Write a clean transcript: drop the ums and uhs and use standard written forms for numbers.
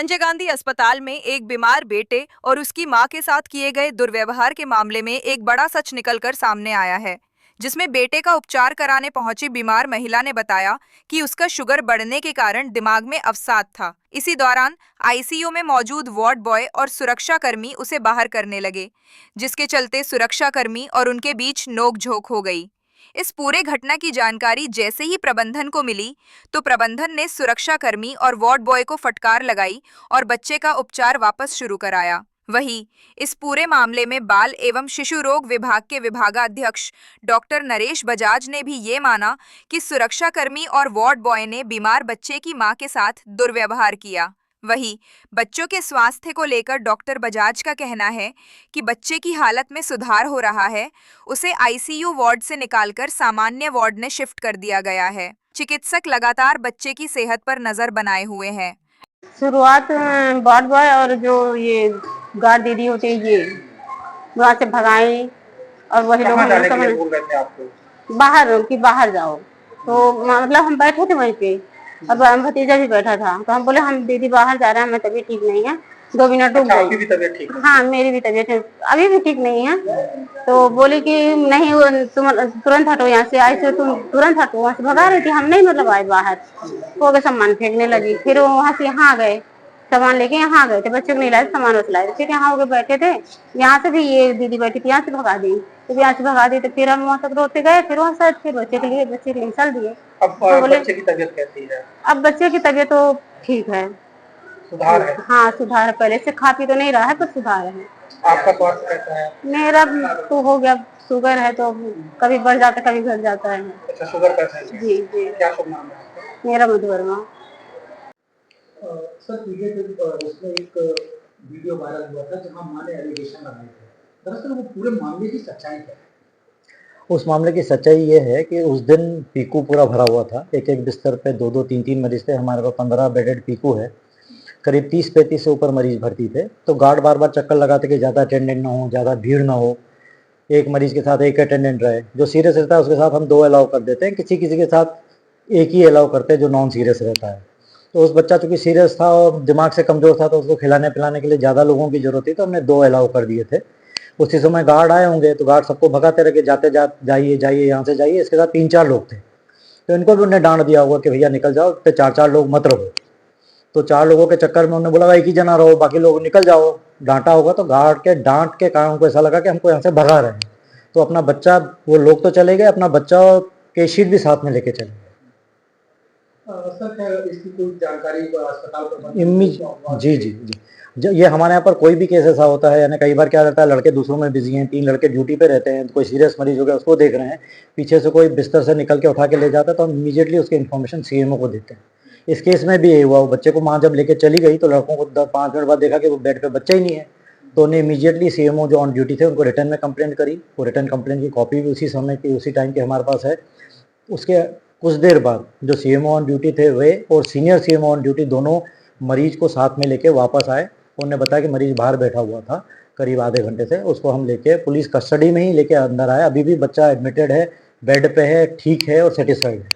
संजय गांधी अस्पताल में एक बीमार बेटे और उसकी मां के साथ किए गए दुर्व्यवहार के मामले में एक बड़ा सच निकलकर सामने आया है, जिसमें बेटे का उपचार कराने पहुंची बीमार महिला ने बताया कि उसका शुगर बढ़ने के कारण दिमाग में अवसाद था। इसी दौरान आईसीयू में मौजूद वार्ड बॉय और सुरक्षाकर्मी उसे बाहर करने लगे, जिसके चलते सुरक्षाकर्मी और उनके बीच नोक-झोंक हो गई। इस पूरे घटना की जानकारी जैसे ही प्रबंधन को मिली, तो प्रबंधन ने सुरक्षाकर्मी और वार्ड बॉय को फटकार लगाई और बच्चे का उपचार वापस शुरू कराया। वहीं इस पूरे मामले में बाल एवं शिशु रोग विभाग के विभागाध्यक्ष डॉक्टर नरेश बजाज ने भी ये माना कि सुरक्षाकर्मी और वार्ड बॉय ने बीमार बच्चे की मां के साथ दुर्व्यवहार किया। वहीं बच्चों के स्वास्थ्य को लेकर डॉक्टर बजाज का कहना है कि बच्चे की हालत में सुधार हो रहा है, उसे आईसीयू वार्ड से निकालकर सामान्य वार्ड में शिफ्ट कर दिया गया है। चिकित्सक लगातार बच्चे की सेहत पर नजर बनाए हुए हैं। शुरुआत वार्ड बॉय और जो ये गार्ड दीदी होती है ये वहाँ से भगाई और वही लोग बोल रहे थे आपको बाहर जाओ। तो मतलब हम बैठे थे वहीं पे, अब भतीजा भी बैठा था, तो हम बोले हम दीदी बाहर जा रहे हैं, हमें तबीयत ठीक नहीं है, 2 मिनट रुक जाइए। आपकी भी तबीयत ठीक है? हाँ, मेरी भी तबीयत अभी भी ठीक नहीं है। तो बोली कि नहीं तुम तुरंत हटो यहाँ से, आई से तुम तुरंत हटो, वहाँ से भगा रही थी, हम नहीं मतलब आए बाहर, हो गए सामान फेंकने लगी। फिर वो वहाँ से यहाँ आ गए, सामान लेके यहाँ आ गए थे, बच्चे को नहीं लाए, सामान उस लाए, फिर यहाँ हो गए बैठे थे, यहाँ से भी ये दीदी बैठी थी, यहाँ से भगा दी, तो यहाँ से भगा दी, तो फिर हम वहाँ तक रोते गए, फिर वहाँ से फिर बच्चे के लिए चल दिए। अब बच्चे की तबीयत कैसी है? अब बच्चे की तबीयत तो ठीक है, सुधार है। हाँ, सुधार है, पहले से खा पी तो नहीं रहा है, पर सुधार है। आपका स्वास्थ्य कैसा है? मेरा तो हो गया, शुगर है तो कभी बढ़ जाता है, कभी घट जाता है। अच्छा, शुगर कैसा है? जी जी। क्या शुभ नाम है? मेरा मधु वर्मा। सर, उसमें एक वीडियो वायरल हुआ था जहां मां ने एलिगेशन लगाए थे, दरअसल वो पूरे मामले की सच्चाई है? उस मामले की सच्चाई ये है कि उस दिन पीकू पूरा भरा हुआ था, एक एक बिस्तर पे 2-2 3-3 मरीज थे। हमारे पास 15 बेडेड पीकू है, करीब 30-35 से ऊपर मरीज भर्ती थे। तो गार्ड बार बार चक्कर लगाते कि ज़्यादा अटेंडेंट ना हो, ज़्यादा भीड़ ना हो, एक मरीज के साथ एक अटेंडेंट रहे। जो सीरियस रहता है उसके साथ हम 2 अलाउ कर देते हैं, किसी किसी के साथ एक ही अलाउ करते हैं जो नॉन सीरियस रहता है। तो उस बच्चा चूँकि सीरियस था और दिमाग से कमज़ोर था, तो उसको खिलाने पिलाने के लिए ज़्यादा लोगों की ज़रूरत थी, तो हमने 2 अलाउ कर दिए थे। उसी समय गार्ड आए होंगे, तो गार्ड सबको भगाते रहे, जाइए जाइए, यहाँ से जाइए। इसके साथ 3-4 लोग थे, तो इनको भी उन्होंने डांट दिया होगा कि भैया निकल जाओ, तो 4-4 लोग मत रहो। तो 4 लोगों के चक्कर में उन्होंने बोला एक ही जना रहो, बाकी लोग निकल जाओ। डांटा होगा, तो गार्ड के डांट के कारण उनको ऐसा लगा कि हमको यहाँ से भगा रहे हैं, तो अपना बच्चा, वो लोग तो चले गए, अपना बच्चा और केस शीट भी साथ में लेके चले गए। सर, इसकी कोई जानकारी अस्पताल पर? जी जी जी, ये हमारे यहाँ पर कोई भी केस ऐसा होता है, यानी कई बार क्या रहता है, लड़के दूसरों में बिजी हैं, 3 लड़के ड्यूटी पे रहते हैं, तो कोई सीरियस मरीज हो गया उसको देख रहे हैं, पीछे से कोई बिस्तर से निकल के उठा के ले जाता है, तो हम इमीडिएटली उसकी इन्फॉर्मेशन सीएमओ को देते हैं। इस केस में भी यही हुआ, वो बच्चे को माँ जब लेके चली गई, तो लड़कों को 5 मिनट बाद देखा कि वो बेड पे बच्चा ही नहीं है, तो उन्हें इमीडिएटली सीएमओ जो ऑन ड्यूटी थे उनको रिटर्न में कंप्लेंट करी। वो रिटर्न कंप्लेंट की कॉपी भी उसी समय की, उसी टाइम की हमारे पास है। उसके कुछ देर बाद जो सीएमओ ऑन ड्यूटी थे वे और सीनियर सीएमओ ऑन ड्यूटी दोनों मरीज को साथ में लेके वापस आए। उन्होंने बताया कि मरीज बाहर बैठा हुआ था करीब आधे घंटे से, उसको हम लेके पुलिस कस्टडी में ही लेके अंदर आए। अभी भी बच्चा एडमिटेड है, बेड पे है, ठीक है और सेटिस्फाइड है।